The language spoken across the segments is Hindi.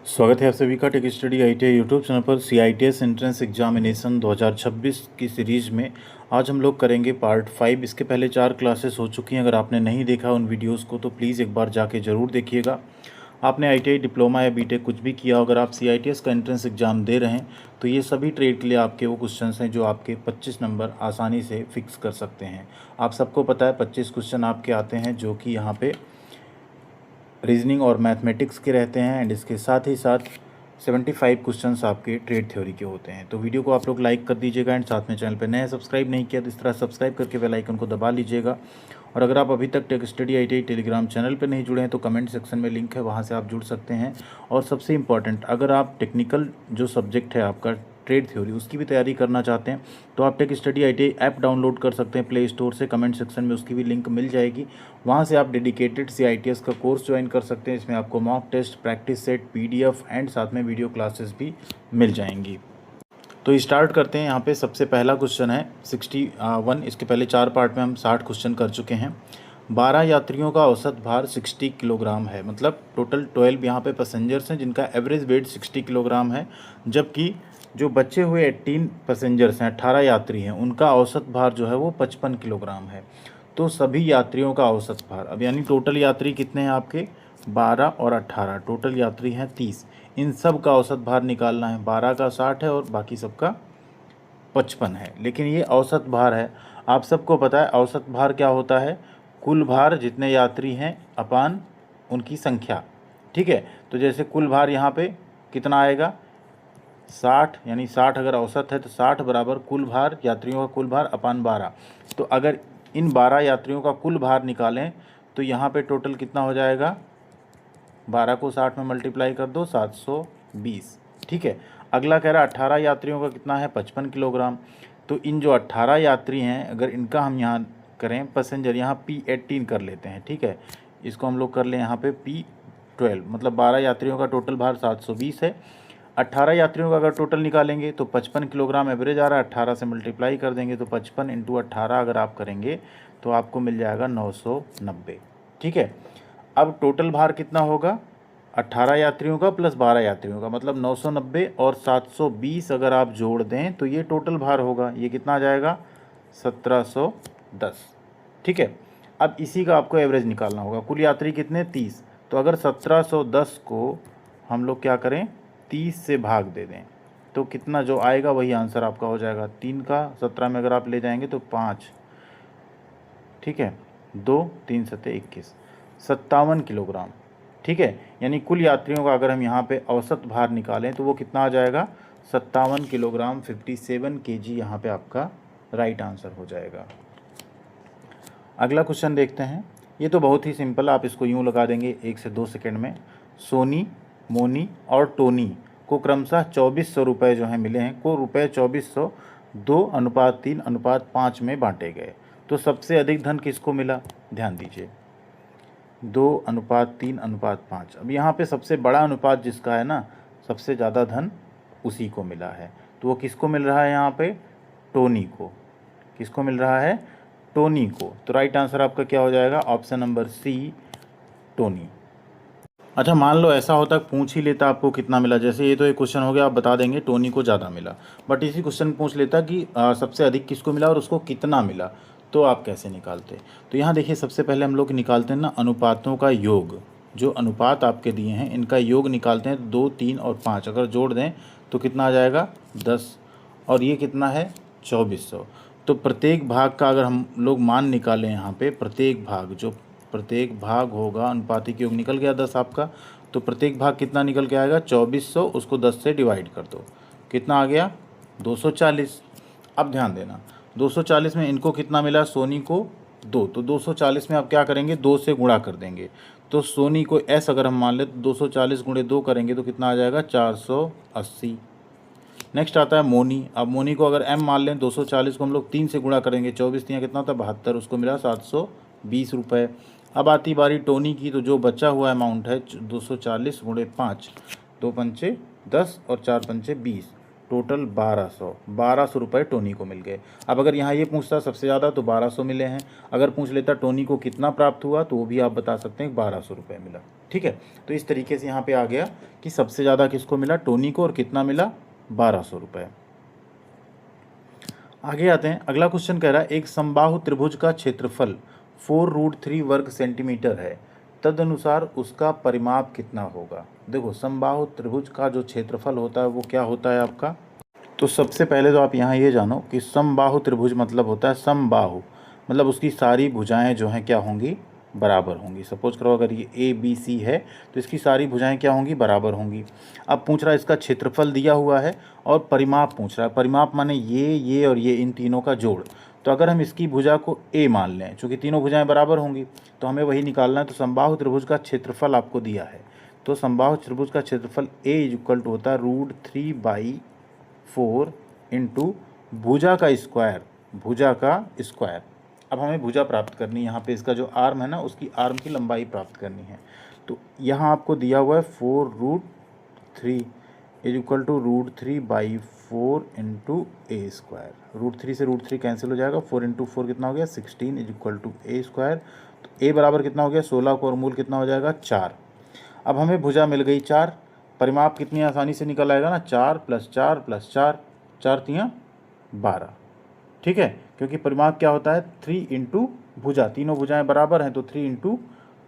स्वागत है आप सभी का take Study ITI YouTube channel पर। CITS एंट्रेंस एग्जामिनेशन 2026 की सीरीज़ में आज हम लोग करेंगे पार्ट 5। इसके पहले 4 क्लासेस हो चुकी हैं। अगर आपने नहीं देखा उन वीडियोस को तो प्लीज़ एक बार जाके ज़रूर देखिएगा। आपने ITI डिप्लोमा या बीटेक कुछ भी किया, अगर आप CITS का एंट्रेंस एग्ज़ाम दे रहे हैं तो ये सभी ट्रेड के लिए आपके वो क्वेश्चन हैं जो आपके 25 नंबर आसानी से फिक्स कर सकते हैं। आप सबको पता है 25 क्वेश्चन आपके आते हैं जो कि यहाँ पे रीजनिंग और मैथमेटिक्स के रहते हैं एंड इसके साथ ही साथ 75 क्वेश्चंस आपके ट्रेड थ्योरी के होते हैं। तो वीडियो को आप लोग लाइक कर दीजिएगा एंड साथ में चैनल पर नए सब्सक्राइब नहीं किया तो इस तरह सब्सक्राइब करके बेल आइकन को दबा लीजिएगा। और अगर आप अभी तक take Study ITI Telegram channel पर नहीं जुड़े हैं तो कमेंट सेक्शन में लिंक है, वहाँ से आप जुड़ सकते हैं। और सबसे इम्पॉर्टेंट, अगर आप टेक्निकल जो सब्जेक्ट है आपका ट्रेड थ्योरी उसकी भी तैयारी करना चाहते हैं तो आप Tech Study ITI app download कर सकते हैं प्ले स्टोर से। कमेंट सेक्शन में उसकी भी लिंक मिल जाएगी, वहाँ से आप डेडिकेटेड CITS का कोर्स ज्वाइन कर सकते हैं। इसमें आपको mock test, practice set, PDF and साथ में वीडियो क्लासेस भी मिल जाएंगी। तो स्टार्ट करते हैं। यहाँ पे सबसे पहला क्वेश्चन है 61। इसके पहले 4 पार्ट में हम 60 क्वेश्चन कर चुके हैं। 12 यात्रियों का औसत भार 60 किलोग्राम है, मतलब टोटल 12 यहाँ पे पैसेंजर्स हैं जिनका एवरेज वेट 60 किलोग्राम है, जबकि जो बचे हुए 18 पैसेंजर्स हैं, 18 यात्री हैं, उनका औसत भार जो है वो 55 किलोग्राम है। तो सभी यात्रियों का औसत भार, अब यानी टोटल यात्री कितने हैं आपके 12 और 18, टोटल यात्री हैं 30। इन सब का औसत भार निकालना है। 12 का 60 है और बाकी सबका 55 है, लेकिन ये औसत भार है। आप सबको पता है औसत भार क्या होता है, कुल भार जितने यात्री हैं अपान उनकी संख्या। ठीक है, तो जैसे कुल भार यहाँ पे कितना आएगा 60, यानी 60 अगर औसत है तो 60 बराबर कुल भार, यात्रियों का कुल भार अपान 12। तो अगर इन 12 यात्रियों का कुल भार निकालें तो यहाँ पे टोटल कितना हो जाएगा, 12 को 60 में मल्टीप्लाई कर दो 720। ठीक है, अगला कह रहा है 18 यात्रियों का कितना है 55 किलोग्राम। तो इन जो 18 यात्री हैं अगर इनका हम यहाँ करें पैसेंजर, यहाँ P18 कर लेते हैं। ठीक है, इसको हम लोग कर लें यहाँ पे P12, मतलब 12 यात्रियों का टोटल भार 720 है। 18 यात्रियों का अगर टोटल निकालेंगे तो 55 किलोग्राम एवरेज आ रहा है, 18 से मल्टीप्लाई कर देंगे तो 55 × 18 अगर आप करेंगे तो आपको मिल जाएगा 990। ठीक है, अब टोटल भार कितना होगा 18 यात्रियों का प्लस 12 यात्रियों का, मतलब 990 और 720 अगर आप जोड़ दें तो ये टोटल भार होगा। ये कितना आ जाएगा 1710। ठीक है, अब इसी का आपको एवरेज निकालना होगा। कुल यात्री कितने 30, तो अगर 1710 को हम लोग क्या करें 30 से भाग दे दें तो कितना जो आएगा वही आंसर आपका हो जाएगा। 3 का 17 में अगर आप ले जाएंगे तो 5, ठीक है, 2 3 7 21, 57 किलोग्राम। ठीक है, यानी कुल यात्रियों का अगर हम यहाँ पे औसत भार निकालें तो वो कितना आ जाएगा 57 किलोग्राम, 57 kg यहाँ पे आपका राइट आंसर हो जाएगा। अगला क्वेश्चन देखते हैं। ये तो बहुत ही सिंपल, आप इसको यूँ लगा देंगे 1 से 2 सेकेंड में। सोनी, मोनी और टोनी को क्रमशः 2400 रुपये जो हैं मिले हैं, को रुपये 2400 2:3:5 में बांटे गए। तो सबसे अधिक धन किसको मिला, ध्यान दीजिए 2:3:5। अब यहाँ पे सबसे बड़ा अनुपात जिसका है ना, सबसे ज़्यादा धन उसी को मिला है। तो वो किसको मिल रहा है यहाँ पे, टोनी को। किसको मिल रहा है, टोनी को। तो राइट आंसर आपका क्या हो जाएगा, ऑप्शन नंबर C, टोनी। अच्छा, मान लो ऐसा होता पूछ ही लेता आपको कितना मिला, जैसे ये तो एक क्वेश्चन हो गया, आप बता देंगे टोनी को ज़्यादा मिला, बट इसी क्वेश्चन पूछ लेता कि सबसे अधिक किसको मिला और उसको कितना मिला, तो आप कैसे निकालते। तो यहाँ देखिए सबसे पहले हम लोग निकालते हैं ना अनुपातों का योग। जो अनुपात आपके दिए हैं इनका योग निकालते हैं, 2 3 और 5 अगर जोड़ दें तो कितना आ जाएगा 10, और ये कितना है 2400। तो प्रत्येक भाग का अगर हम लोग मान निकालें यहाँ पे, प्रत्येक भाग होगा, अनुपातिक योग निकल गया 10 आपका, तो प्रत्येक भाग कितना निकल के आएगा 2400, उसको 10 से डिवाइड कर दो, कितना आ गया 240। अब ध्यान देना 240 में इनको कितना मिला, सोनी को 2, तो 240 में आप क्या करेंगे 2 से गुणा कर देंगे। तो सोनी को S अगर हम मान ले तो 240 × 2 करेंगे तो कितना आ जाएगा 480। नेक्स्ट आता है मोनी। अब मोनी को अगर M मान लें, 240 को हम लोग 3 से गुणा करेंगे, 24 3 कितना था 72, उसको मिला 720 रुपये। अब आती बारी टोनी की, तो जो बचा हुआ अमाउंट है 240 × 5, 2 पंचे 10 और 4 पंचे 20, टोटल 1200 रुपये टोनी को मिल गए। अब अगर यहाँ ये पूछता सबसे ज़्यादा तो 1200 मिले हैं, अगर पूछ लेता टोनी को कितना प्राप्त हुआ तो वो भी आप बता सकते हैं 1200 रुपये मिला। ठीक है, तो इस तरीके से यहाँ पे आ गया कि सबसे ज़्यादा किसको मिला, टोनी को, और कितना मिला, 1200 रुपये। आगे आते हैं, अगला क्वेश्चन कह रहा है एक समबाहु त्रिभुज का क्षेत्रफल 4√3 वर्ग सेंटीमीटर है, तदनुसार उसका परिमाप कितना होगा। देखो समबाहु त्रिभुज का जो क्षेत्रफल होता है वो क्या होता है आपका, तो सबसे पहले तो आप यहाँ ये जानो कि समबाहु त्रिभुज मतलब होता है समबाहु, मतलब उसकी सारी भुजाएं जो हैं क्या होंगी, बराबर होंगी। सपोज करो अगर ये ए बी सी है तो इसकी सारी भुजाएं क्या होंगी, बराबर होंगी। अब पूछ रहा है इसका क्षेत्रफल दिया हुआ है और परिमाप पूछ रहा है। परिमाप माने ये और ये, इन तीनों का जोड़। तो अगर हम इसकी भुजा को ए मान लें, चूँकि तीनों भुजाएं बराबर होंगी तो हमें वही निकालना है। तो समबाहु त्रिभुज का क्षेत्रफल आपको दिया है, तो समबाहु त्रिभुज का क्षेत्रफल ए इक्वल टू होता है √3/4 इंटू भुजा का स्क्वायर, भुजा का स्क्वायर। अब हमें भुजा प्राप्त करनी है, यहाँ पे इसका जो आर्म है ना उसकी आर्म की लंबाई प्राप्त करनी है। तो यहाँ आपको दिया हुआ है 4√3 is equal to √3/4 into a square. √3 से √3 कैंसिल हो जाएगा, 4 इंटू 4 कितना हो गया, 16 is equal to a square. तो ए बराबर कितना हो गया, 16 को, और मूल कितना हो जाएगा, 4। अब हमें भुजा मिल गई 4, परिमाप कितनी आसानी से निकल आएगा ना, 4 + 4 + 4, 4 × 12। ठीक है, क्योंकि परिमाप क्या होता है, 3 इंटू भुजा, तीनों भुजाएं बराबर हैं तो 3 इंटू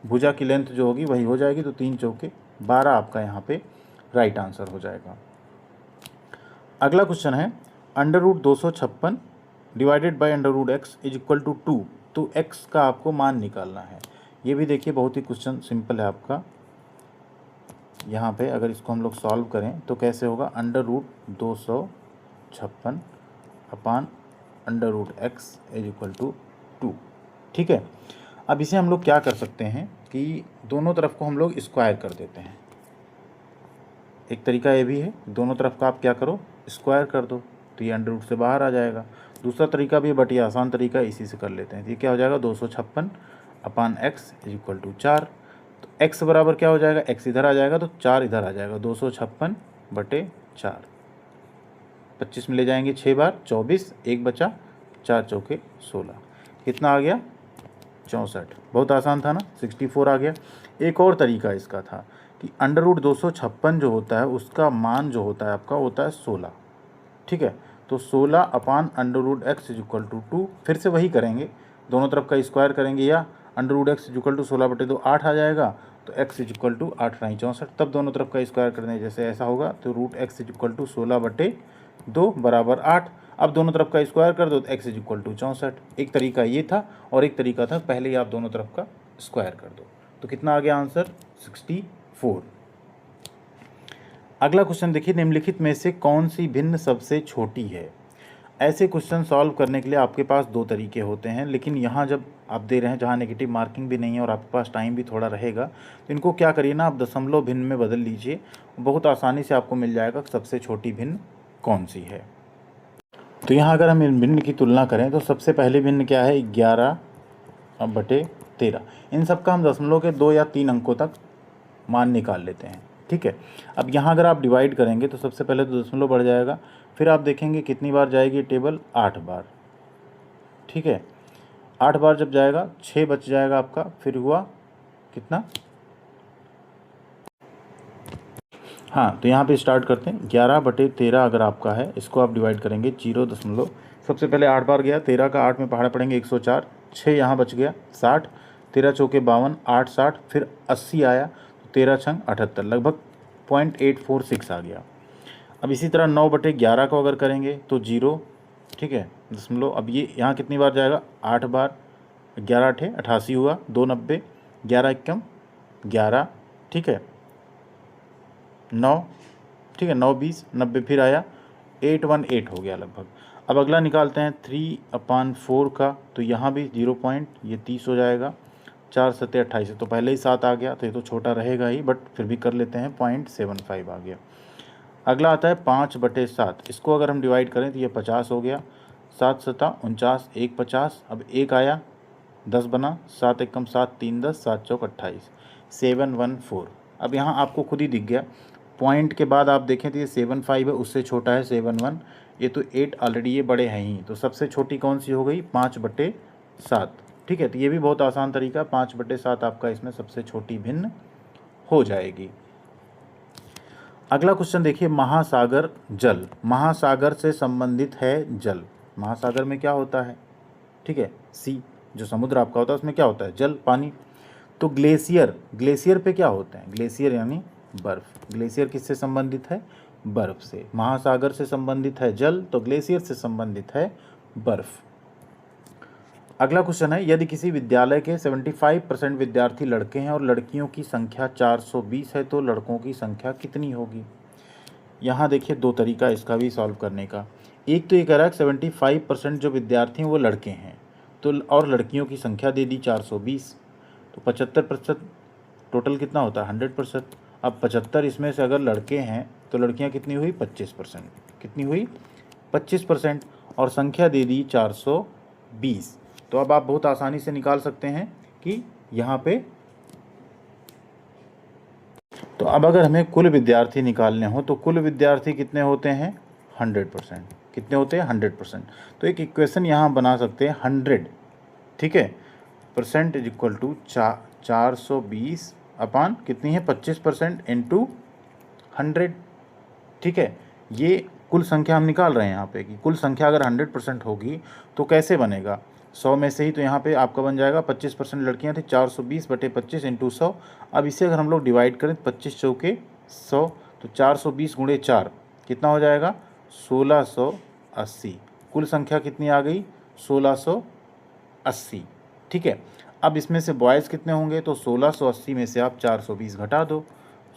भुजा की लेंथ जो होगी वही हो जाएगी। तो 3 चौके 12 आपका यहाँ पे राइट आंसर हो जाएगा। अगला क्वेश्चन है √256 divided by √x is equal to 2। तो x का आपको मान निकालना है। ये भी देखिए बहुत ही क्वेश्चन सिंपल है आपका। यहाँ पे अगर इसको हम लोग सॉल्व करें तो कैसे होगा, √256 अपान √x इज इक्वल टू 2। ठीक है, अब इसे हम लोग क्या कर सकते हैं कि दोनों तरफ को हम लोग स्क्वायर कर देते हैं। एक तरीका ये भी है, दोनों तरफ का आप क्या करो, स्क्वायर कर दो, तो ये अंडर रूट से बाहर आ जाएगा। दूसरा तरीका भी बट ये आसान तरीका है, इसी से कर लेते हैं। तो ये क्या हो जाएगा, 256 अपान x इज इक्वल टू 4। तो x बराबर क्या हो जाएगा, x इधर आ जाएगा तो 4 इधर आ जाएगा, 256/4। 25 में ले जाएंगे 6 बार, 24, 1 बचा, 4 चौके 16, कितना आ गया, 64। बहुत आसान था ना, 64 आ गया। एक और तरीका इसका था कि √256 जो होता है उसका मान जो होता है आपका होता है 16। ठीक है, तो 16 अपान √x इज इक्वल टू 2। फिर से वही करेंगे, दोनों तरफ का स्क्वायर करेंगे, या √x इज इक्वल टू 16/2 8 आ जाएगा, तो x इज इक्वल टू 8 × 9 64। तब दोनों तरफ का स्क्वायर करने जैसे ऐसा होगा, तो √x इज इक्वल टू 16/2 बराबर 8। अब दोनों तरफ का स्क्वायर कर दो तो x इज इक्वल टू 64। एक तरीका ये था, और एक तरीका था पहले ही आप दोनों तरफ का स्क्वायर कर दो। तो कितना आ गया आंसर, 64। अगला क्वेश्चन देखिए, निम्नलिखित में से कौन सी भिन्न सबसे छोटी है। ऐसे क्वेश्चन सॉल्व करने के लिए आपके पास दो तरीके होते हैं, लेकिन यहाँ जब आप दे रहे हैं जहाँ नेगेटिव मार्किंग भी नहीं है और आपके पास टाइम भी थोड़ा रहेगा, तो इनको क्या करिए ना, आप दशमलव भिन्न में बदल लीजिए। बहुत आसानी से आपको मिल जाएगा सबसे छोटी भिन्न कौन सी है। तो यहाँ अगर हम इन भिन्न की तुलना करें तो सबसे पहले भिन्न क्या है, 11/13। इन सब का हम दशमलव के 2 या 3 अंकों तक मान निकाल लेते हैं। ठीक है, अब यहाँ अगर आप डिवाइड करेंगे तो सबसे पहले तो दशमलव बढ़ जाएगा, फिर आप देखेंगे कितनी बार जाएगी टेबल, 8 बार। ठीक है, 8 बार जब जाएगा 6 बच जाएगा आपका, फिर हुआ कितना, हाँ, तो यहाँ पे स्टार्ट करते हैं। 11/13 अगर आपका है, इसको आप डिवाइड करेंगे 0 सबसे पहले 8 बार गया, 13 का 8 में पहाड़े पड़ेंगे 104, 6 यहाँ बच गया 60, 13 चौके 52, 8 60, फिर 80 आया, तो 13 छंग 78, लगभग 0.846 आ गया। अब इसी तरह 9/11 को अगर करेंगे तो 0, ठीक है, दशमलव। अब ये यहाँ कितनी बार जाएगा, 8 बार, 11 8 88 हुआ, 290, 11 1 11, ठीक है, 9, ठीक है, 9 20 90, फिर आया 818 हो गया लगभग। अब अगला निकालते हैं 3/4 का, तो यहाँ भी 0 पॉइंट, ये 30 हो जाएगा, 4 7 28, तो पहले ही 7 आ गया, तो ये तो छोटा रहेगा ही, बट फिर भी कर लेते हैं, 0.75 आ गया। अगला आता है 5/7, इसको अगर हम डिवाइड करें तो ये 50 हो गया, 7 7 49, 1 50, अब 1 आया, 10 बना, 7 1 7 3 10, 7 चौक 28, 714। अब यहाँ आपको खुद ही दिख गया, पॉइंट के बाद आप देखें तो ये 75 है, उससे छोटा है 71, ये तो 8 ऑलरेडी ये बड़े हैं ही, तो सबसे छोटी कौन सी हो गई, 5/7। ठीक है, तो ये भी बहुत आसान तरीका, 5/7 आपका इसमें सबसे छोटी भिन्न हो जाएगी। अगला क्वेश्चन देखिए, महासागर जल, महासागर से संबंधित है जल। महासागर में क्या होता है, ठीक है, सी, जो समुद्र आपका होता है उसमें क्या होता है, जल, पानी। तो ग्लेशियर, ग्लेशियर पे क्या होते हैं, ग्लेशियर यानी बर्फ। ग्लेशियर किससे संबंधित है, बर्फ से। महासागर से संबंधित है जल, तो ग्लेशियर से संबंधित है बर्फ। अगला क्वेश्चन है, यदि किसी विद्यालय के 75% विद्यार्थी लड़के हैं और लड़कियों की संख्या 420 है तो लड़कों की संख्या कितनी होगी। यहाँ देखिए दो तरीका इसका भी सॉल्व करने का। एक तो ये कह रहा है 75% जो विद्यार्थी हैं वो लड़के हैं, तो और लड़कियों की संख्या दे दी 420, तो 75% टोटल कितना होता है 100%। अब 75 इसमें से अगर लड़के हैं तो लड़कियां कितनी हुई 25%, कितनी हुई 25%, और संख्या दे दी 420। तो अब आप बहुत आसानी से निकाल सकते हैं कि यहाँ पे, तो अब अगर हमें कुल विद्यार्थी निकालने हो तो कुल विद्यार्थी कितने होते हैं 100%, कितने होते हैं 100%। तो एक इक्वेशन यहाँ बना सकते हैं 100, ठीक है, परसेंट इज इक्वल टू 420 अपान कितनी है 25% इंटू 100, ठीक है। ये कुल संख्या हम निकाल रहे हैं यहाँ पे कि कुल संख्या अगर 100% होगी तो कैसे बनेगा, 100 में से ही, तो यहाँ पे आपका बन जाएगा 25% लड़कियाँ थी, 420 बटे 25 इंटू 100। अब इसे अगर हम लोग डिवाइड करें 25 चौके 100, तो 420 गुणे 4 कितना हो जाएगा 1680। कुल संख्या कितनी आ गई 1680, ठीक है। अब इसमें से बॉयज़ कितने होंगे, तो 1680 में से आप 420 घटा दो,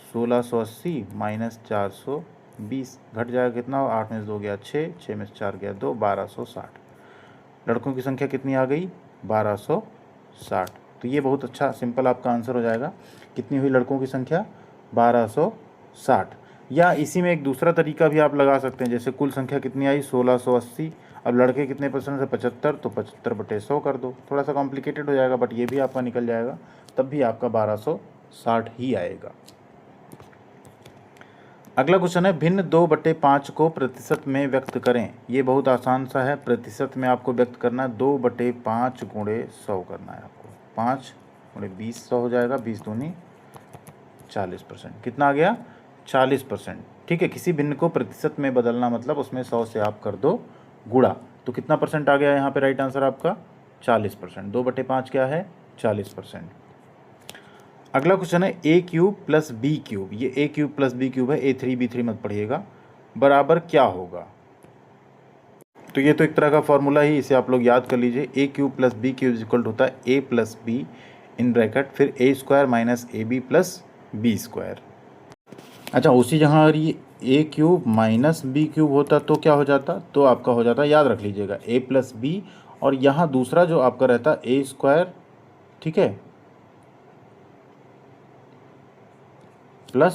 1680 माइनस 420 घट जाएगा कितना, 8 में से 2 गया 6, 6 में से 4 गया 2, 1260। लड़कों की संख्या कितनी आ गई 1260। तो ये बहुत अच्छा सिंपल आपका आंसर हो जाएगा। कितनी हुई लड़कों की संख्या 1260। या इसी में एक दूसरा तरीका भी आप लगा सकते हैं, जैसे कुल संख्या कितनी आई 1680, अब लड़के कितने परसेंट से 75, तो 75 बटे 100 कर दो। थोड़ा सा कॉम्प्लिकेटेड हो जाएगा बट ये भी आपका निकल जाएगा, तब भी आपका 1260 ही आएगा। अगला क्वेश्चन है, भिन्न 2/5 को प्रतिशत में व्यक्त करें। ये बहुत आसान सा है, प्रतिशत में आपको व्यक्त करना है, 2/5 गुणे 100 करना है आपको, 5 गुणे 20 100 हो जाएगा, 20 दूनी 40%, कितना आ गया 40%, ठीक है। किसी भिन्न को प्रतिशत में बदलना मतलब उसमें 100 से आप कर दो गुणा, तो कितना परसेंट आ गया यहाँ पे राइट आंसर आपका 40%। 2/5 क्या है 40%। अगला क्वेश्चन है, ए क्यूब प्लस बी क्यूब, ये A cube plus B cube है, A3B3 मत पढ़िएगा, बराबर क्या होगा। तो ये तो एक तरह का फॉर्मूला ही, इसे आप लोग याद कर लीजिए। A cube plus B cube equal होता है A plus B in bracket फिर A square minus A B plus B square. अच्छा, उसी जहाँ अगर ये A cube minus B cube होता तो क्या हो जाता, तो आपका हो जाता, याद रख लीजिएगा, ए प्लस बी, और यहाँ दूसरा जो आपका रहता ए स्क्वायर, ठीक है, प्लस,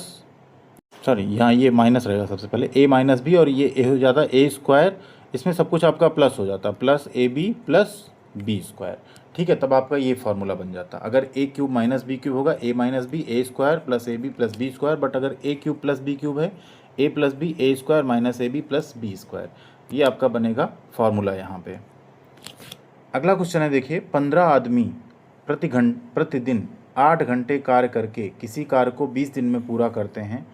सॉरी यहाँ ये माइनस रहेगा सबसे पहले, ए माइनस बी, और ये ए हो जाता ए स्क्वायर, इसमें सब कुछ आपका प्लस हो जाता, plus A B plus B square, ठीक है। तब आपका ये फार्मूला बन जाता, अगर A cube minus B cube होगा A minus B A square plus A B plus B square, but अगर A cube plus B cube है A plus B A square minus A B plus B square, ये आपका बनेगा फार्मूला यहाँ पे। अगला क्वेश्चन है देखिए, 15 आदमी प्रतिदिन 8 घंटे कार्य करके किसी कार्य को 20 दिन में पूरा करते हैं।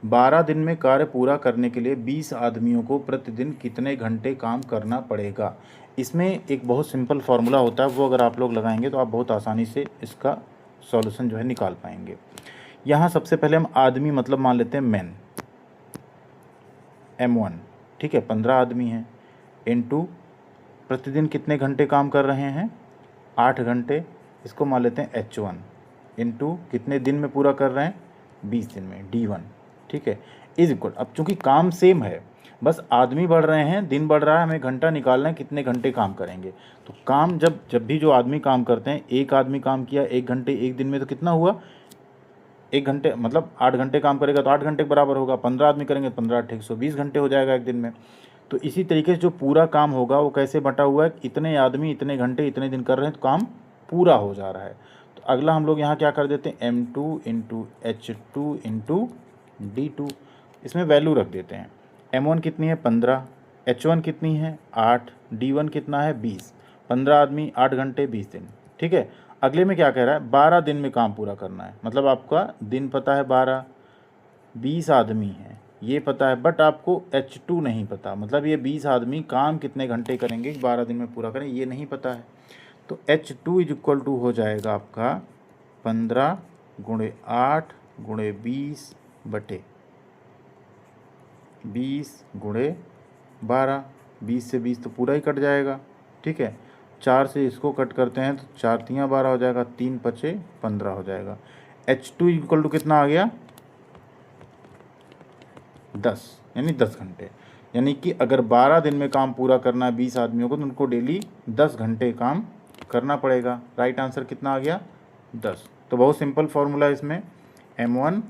12 दिन में कार्य पूरा करने के लिए 20 आदमियों को प्रतिदिन कितने घंटे काम करना पड़ेगा। इसमें एक बहुत सिंपल फार्मूला होता है, वो अगर आप लोग लगाएंगे तो आप बहुत आसानी से इसका सॉल्यूशन जो है निकाल पाएंगे। यहाँ सबसे पहले हम आदमी मतलब मान लेते हैं मैन, M1, ठीक है, 15 आदमी हैं, इनटू प्रतिदिन कितने घंटे काम कर रहे हैं 8 घंटे, इसको मान लेते हैं H1, इनटू कितने दिन में पूरा कर रहे हैं 20 दिन में D1, ठीक है, इज इक्वल, अब चूंकि काम सेम है, बस आदमी बढ़ रहे हैं, दिन बढ़ रहा है, हमें घंटा निकालना है कितने घंटे काम करेंगे। तो काम जब भी जो आदमी काम करते हैं, एक आदमी काम किया 1 घंटे 1 दिन में, तो कितना हुआ 1 घंटे, मतलब 8 घंटे काम करेगा तो 8 घंटे के बराबर होगा, 15 आदमी करेंगे 15 8 120 घंटे हो जाएगा 1 दिन में। तो इसी तरीके से जो पूरा काम होगा वो कैसे बटा हुआ है, इतने आदमी इतने घंटे इतने दिन कर रहे हैं तो काम पूरा हो जा रहा है। तो अगला हम लोग यहाँ क्या कर देते हैं, M2 into H2 into D2, इसमें वैल्यू रख देते हैं। M1 कितनी है 15, H1 कितनी है 8, D1 कितना है 20, 15 आदमी 8 घंटे 20 दिन, ठीक है। अगले में क्या कह रहा है, 12 दिन में काम पूरा करना है। मतलब आपका दिन पता है 12, 20 आदमी हैं ये पता है, बट आपको H2 नहीं पता। मतलब ये 20 आदमी काम कितने घंटे करेंगे 12 दिन में पूरा करें, ये नहीं पता है। तो H2 इज इक्वल टू हो जाएगा आपका 15 गुणे 8 गुणे 20 बटे 20 गुणे 12। 20 से 20 तो पूरा ही कट जाएगा, ठीक है। 4 से इसको कट करते हैं तो 4 तियाँ 12 हो जाएगा, 3 पचे 15 हो जाएगा। H2 इक्वल टू कितना आ गया 10, यानी 10 घंटे। यानी कि अगर 12 दिन में काम पूरा करना है 20 आदमियों को तो उनको डेली 10 घंटे काम करना पड़ेगा। राइट आंसर कितना आ गया 10। तो बहुत सिंपल फॉर्मूला है इसमें, M1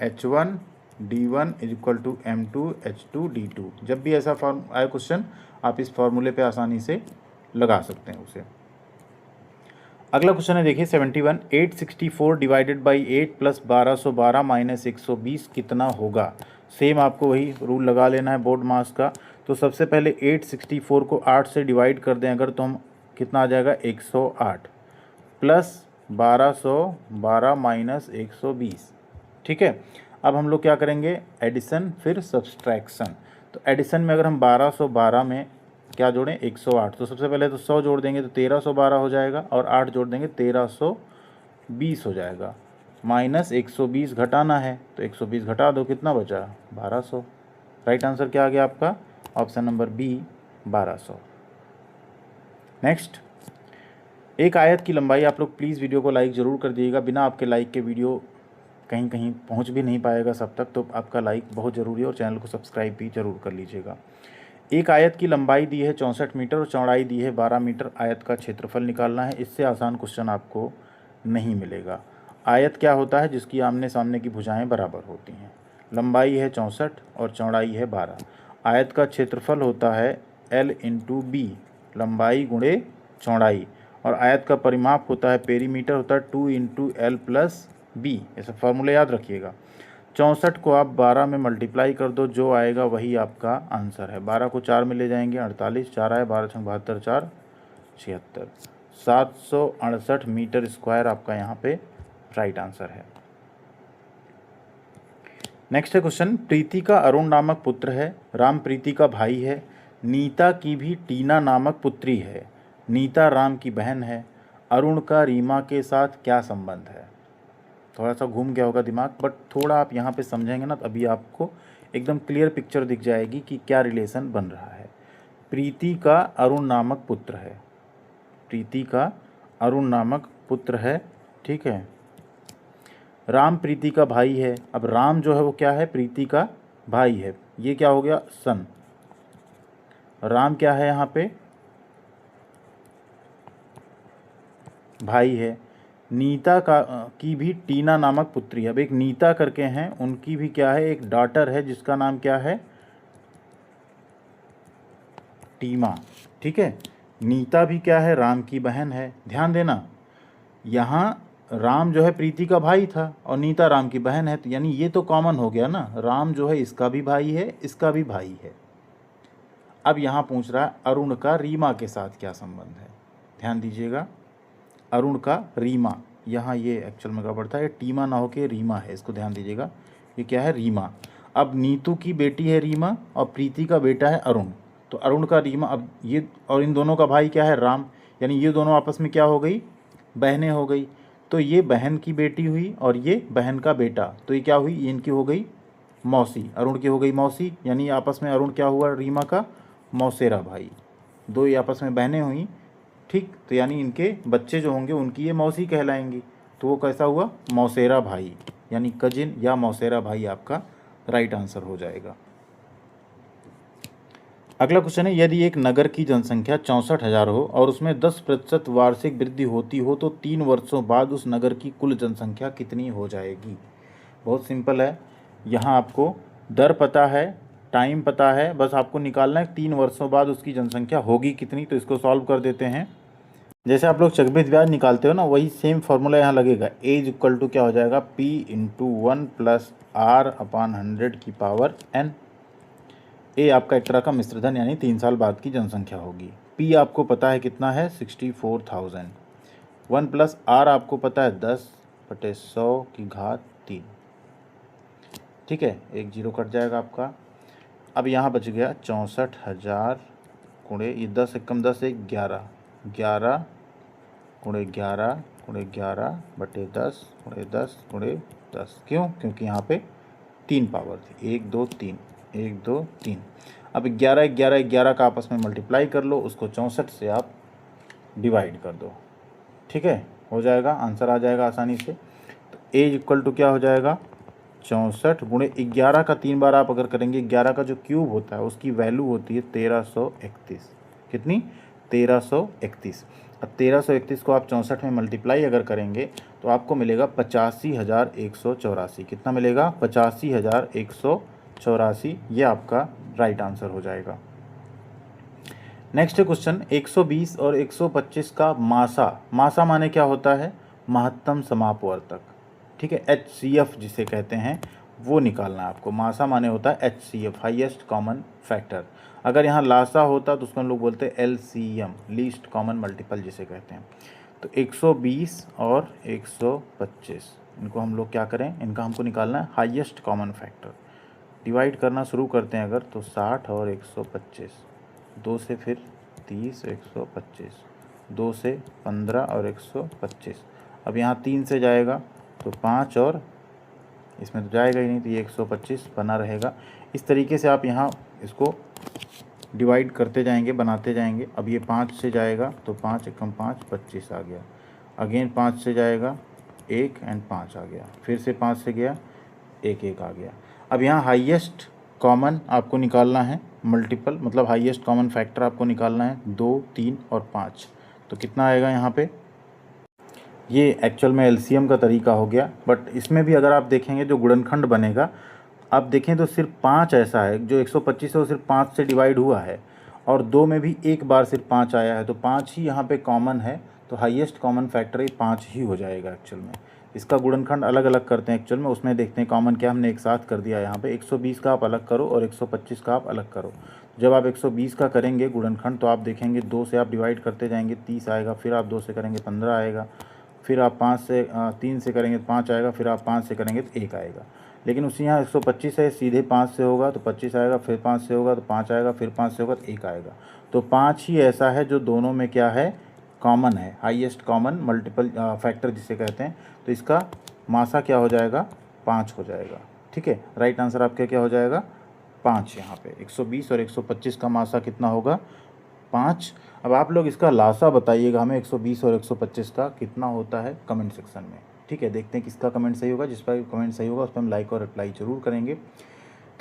H1 D1 is equal to M2 H2 D2। जब भी ऐसा फॉर्म आए क्वेश्चन आप इस फॉर्मूले पे आसानी से लगा सकते हैं उसे। अगला क्वेश्चन है देखिए 71, 864 डिवाइडेड बाई 8 प्लस 1212 माइनस 120 कितना होगा। सेम आपको वही रूल लगा लेना है बोर्ड मास का। तो सबसे पहले 864 को 8 से डिवाइड कर दें अगर, तो हम कितना आ जाएगा 108 प्लस 1212 माइनस 120, ठीक है। अब हम लोग क्या करेंगे, एडिशन फिर सब्सट्रैक्शन। तो एडिशन में अगर हम 1212 में क्या जोड़ें 108, तो सबसे पहले तो 100 जोड़ देंगे तो 1312 हो जाएगा, और 8 जोड़ देंगे 1320 हो जाएगा। माइनस 120 घटाना है तो 120 घटा दो, कितना बचा 1200। राइट आंसर क्या आ गया आपका, ऑप्शन नंबर बी 1200। नेक्स्ट, एक आयत की लंबाई, आप लोग प्लीज़ वीडियो को लाइक ज़रूर कर दिएगा, बिना आपके लाइक के वीडियो कहीं कहीं पहुंच भी नहीं पाएगा सब तक, तो आपका लाइक बहुत ज़रूरी है और चैनल को सब्सक्राइब भी ज़रूर कर लीजिएगा। एक आयत की लंबाई दी है 64 मीटर और चौड़ाई दी है 12 मीटर। आयत का क्षेत्रफल निकालना है। इससे आसान क्वेश्चन आपको नहीं मिलेगा। आयत क्या होता है, जिसकी आमने सामने की भुजाएं बराबर होती हैं। लंबाई है 64 और चौड़ाई है 12। आयत का क्षेत्रफल होता है L इंटू बी, लंबाई गुणे चौड़ाई, और आयत का परिमाप होता है पेरीमीटर होता है 2 इंटू एल प्लस बी। ऐसा फॉर्मूला याद रखिएगा। 64 को आप 12 में मल्टीप्लाई कर दो, जो आएगा वही आपका आंसर है। 12 को 4 में ले जाएंगे 48, 4 आए 12 छंग 72, 4 76, 768 मीटर स्क्वायर आपका यहाँ पे राइट आंसर है। नेक्स्ट है क्वेश्चन, प्रीति का अरुण नामक पुत्र है, राम प्रीति का भाई है, नीता की भी टीना नामक पुत्री है, नीता राम की बहन है, अरुण का रीमा के साथ क्या संबंध है। थोड़ा सा घूम गया होगा दिमाग, बट थोड़ा आप यहाँ पे समझेंगे ना तो अभी आपको एकदम क्लियर पिक्चर दिख जाएगी कि क्या रिलेशन बन रहा है। प्रीति का अरुण नामक पुत्र है, प्रीति का अरुण नामक पुत्र है, ठीक है। राम प्रीति का भाई है। अब राम जो है वो क्या है, प्रीति का भाई है। ये क्या हो गया सन, राम क्या है यहाँ पे भाई है। नीता की भी टीना नामक पुत्री है। अब एक नीता करके हैं, उनकी भी क्या है एक डॉटर है जिसका नाम क्या है टीमा, ठीक है। नीता भी क्या है राम की बहन है। ध्यान देना, यहाँ राम जो है प्रीति का भाई था और नीता राम की बहन है, तो यानी ये तो कॉमन हो गया ना, राम जो है इसका भी भाई है, इसका भी भाई है। अब यहाँ पूछ रहा है अरुण का रीमा के साथ क्या संबंध है। ध्यान दीजिएगा, अरुण का रीमा, यहाँ ये एक्चुअल में क्या पड़ता है, टीमा ना होके रीमा है, इसको ध्यान दीजिएगा। ये क्या है रीमा। अब नीतू की बेटी है रीमा और प्रीति का बेटा है अरुण, तो अरुण का रीमा। अब ये और इन दोनों का भाई क्या है राम, यानी ये दोनों आपस में क्या हो गई बहनें हो गई। तो ये बहन की बेटी हुई और ये बहन का बेटा, तो ये क्या हुई, ये इनकी हो गई मौसी, अरुण की हो गई मौसी। यानी आपस में अरुण क्या हुआ रीमा का मौसेरा भाई। दो ये आपस में बहनें हुई, ठीक, तो यानी इनके बच्चे जो होंगे उनकी ये मौसी कहलाएंगी, तो वो कैसा हुआ मौसेरा भाई, यानी कजिन या मौसेरा भाई आपका राइट आंसर हो जाएगा। अगला क्वेश्चन है, यदि एक नगर की जनसंख्या 64,000 हो और उसमें 10% वार्षिक वृद्धि होती हो तो 3 वर्षों बाद उस नगर की कुल जनसंख्या कितनी हो जाएगी। बहुत सिंपल है, यहाँ आपको दर पता है, टाइम पता है, बस आपको निकालना है 3 वर्षों बाद उसकी जनसंख्या होगी कितनी। तो इसको सॉल्व कर देते हैं। जैसे आप लोग चक्रवृद्धि ब्याज निकालते हो ना, वही सेम फार्मूला यहाँ लगेगा। एज इक्वल टू क्या हो जाएगा, P इंटू 1 प्लस R अपान 100 की पावर n। ए आपका एक तरह का मिश्रधन, यानी 3 साल बाद की जनसंख्या होगी। P आपको पता है कितना है 64,000। 1 प्लस आर आपको पता है 10/100⁻3। ठीक है, एक जीरो कट जाएगा आपका। अब यहाँ बच गया 64,000 गुणे ये 10 एकम 10 एक 11, 11 गुणे 11 गुणे 11 बटे 10 गुणे 10 गुणे 10। क्यों? क्योंकि यहाँ पे 3 पावर थी, 1 2 3, 1 2 3। अब 11 11 11 का आपस में मल्टीप्लाई कर लो, उसको 64 से आप डिवाइड कर दो। ठीक है, हो जाएगा, आंसर आ जाएगा आसानी से। तो ए इक्वल टू क्या हो जाएगा 64 गुणे 11 का 3 बार आप अगर करेंगे, 11 का जो क्यूब होता है उसकी वैल्यू होती है 1331। कितनी? 1331। अब 1331 को आप 64 में मल्टीप्लाई अगर करेंगे तो आपको मिलेगा 85,184। कितना मिलेगा? 85,184। ये आपका राइट आंसर हो जाएगा। नेक्स्ट क्वेश्चन 120 और 125 का मासा माने क्या होता है? महत्तम समापवर्तक। ठीक है, HCF जिसे कहते हैं वो निकालना है आपको। मासा माने होता है HCF, हाईएस्ट कॉमन फैक्टर। अगर यहाँ लासा होता तो उसको हम लोग बोलते हैं LCM, लीस्ट कॉमन मल्टीपल जिसे कहते हैं। तो 120 और 125 इनको हम लोग क्या करें, इनका हमको निकालना है हाईएस्ट कॉमन फैक्टर। डिवाइड करना शुरू करते हैं अगर, तो 60 और 125, 2 से फिर 30 125, 2 से 15 और 125। अब यहाँ 3 से जाएगा तो 5 और इसमें तो जाएगा ही नहीं, तो ये 125 बना रहेगा। इस तरीके से आप यहाँ इसको डिवाइड करते जाएंगे, बनाते जाएंगे। अब ये 5 से जाएगा तो 5 एकम 5 25 आ गया। अगेन 5 से जाएगा 1 एंड 5 आ गया। फिर से 5 से गया 1 1 आ गया। अब यहाँ हाईएस्ट कॉमन आपको निकालना है मल्टीपल, मतलब हाईएस्ट कॉमन फैक्टर आपको निकालना है 2 3 और 5। तो कितना आएगा यहाँ पे? ये एक्चुअल में LCM का तरीका हो गया, बट इसमें भी अगर आप देखेंगे जो गुणनखंड बनेगा, आप देखें तो सिर्फ 5 ऐसा है, जो 125 है वो सिर्फ 5 से डिवाइड हुआ है, और 2 में भी एक बार सिर्फ 5 आया है, तो 5 ही यहाँ पे कॉमन है। तो हाईएस्ट कॉमन फैक्टर ही 5 ही हो जाएगा एक्चुअल में। इसका गुणनखंड अलग अलग करते हैं एक्चुअल में, उसमें देखते हैं कॉमन क्या हमने एक साथ कर दिया। यहाँ पे 120 का आप अलग करो और 125 का आप अलग करो। जब आप 120 का करेंगे गुणनखंड तो आप देखेंगे 2 से आप डिवाइड करते जाएंगे 30 आएगा, फिर आप 2 से करेंगे 15 आएगा, फिर आप 3 से करेंगे तो 5 आएगा, फिर आप 5 से करेंगे तो 1 आएगा। लेकिन उसी यहाँ 125 है, सीधे 5 से होगा तो 25 आएगा, फिर 5 से होगा तो 5 आएगा, फिर 5 से होगा तो 1 आएगा। तो 5 ही ऐसा है जो दोनों में क्या है, कॉमन है, हाईएस्ट कॉमन मल्टीपल फैक्टर जिसे कहते हैं। तो इसका मासा क्या हो जाएगा? 5 हो जाएगा। ठीक है, राइट आंसर आपका क्या हो जाएगा? 5। यहाँ पे 120 और 125 का मासा कितना होगा? 5। अब आप लोग इसका लासा बताइएगा हमें 120 और 125 का कितना होता है कमेंट सेक्शन में। ठीक है, देखते हैं किसका कमेंट सही होगा। जिस पर कमेंट सही होगा उस पर हम लाइक और रिप्लाई जरूर करेंगे।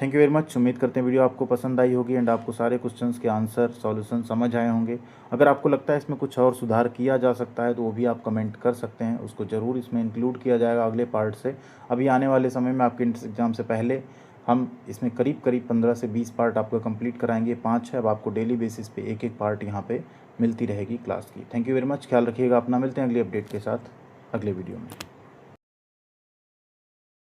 Thank you very much. उम्मीद करते हैं वीडियो आपको पसंद आई होगी एंड आपको सारे क्वेश्चंस के आंसर सॉल्यूशन समझ आए होंगे। अगर आपको लगता है इसमें कुछ और सुधार किया जा सकता है तो वो भी आप कमेंट कर सकते हैं, उसको ज़रूर इसमें इंक्लूड किया जाएगा अगले पार्ट से। अभी आने वाले समय में आपके एग्ज़ाम से पहले हम इसमें करीब 15 से 20 पार्ट आपको कंप्लीट कराएंगे। 5 है, अब आपको डेली बेसिस पे एक एक पार्ट यहाँ पे मिलती रहेगी क्लास की। थैंक यू वेरी मच, ख्याल रखिएगा अपना। मिलते हैं अगली अपडेट के साथ अगले वीडियो में।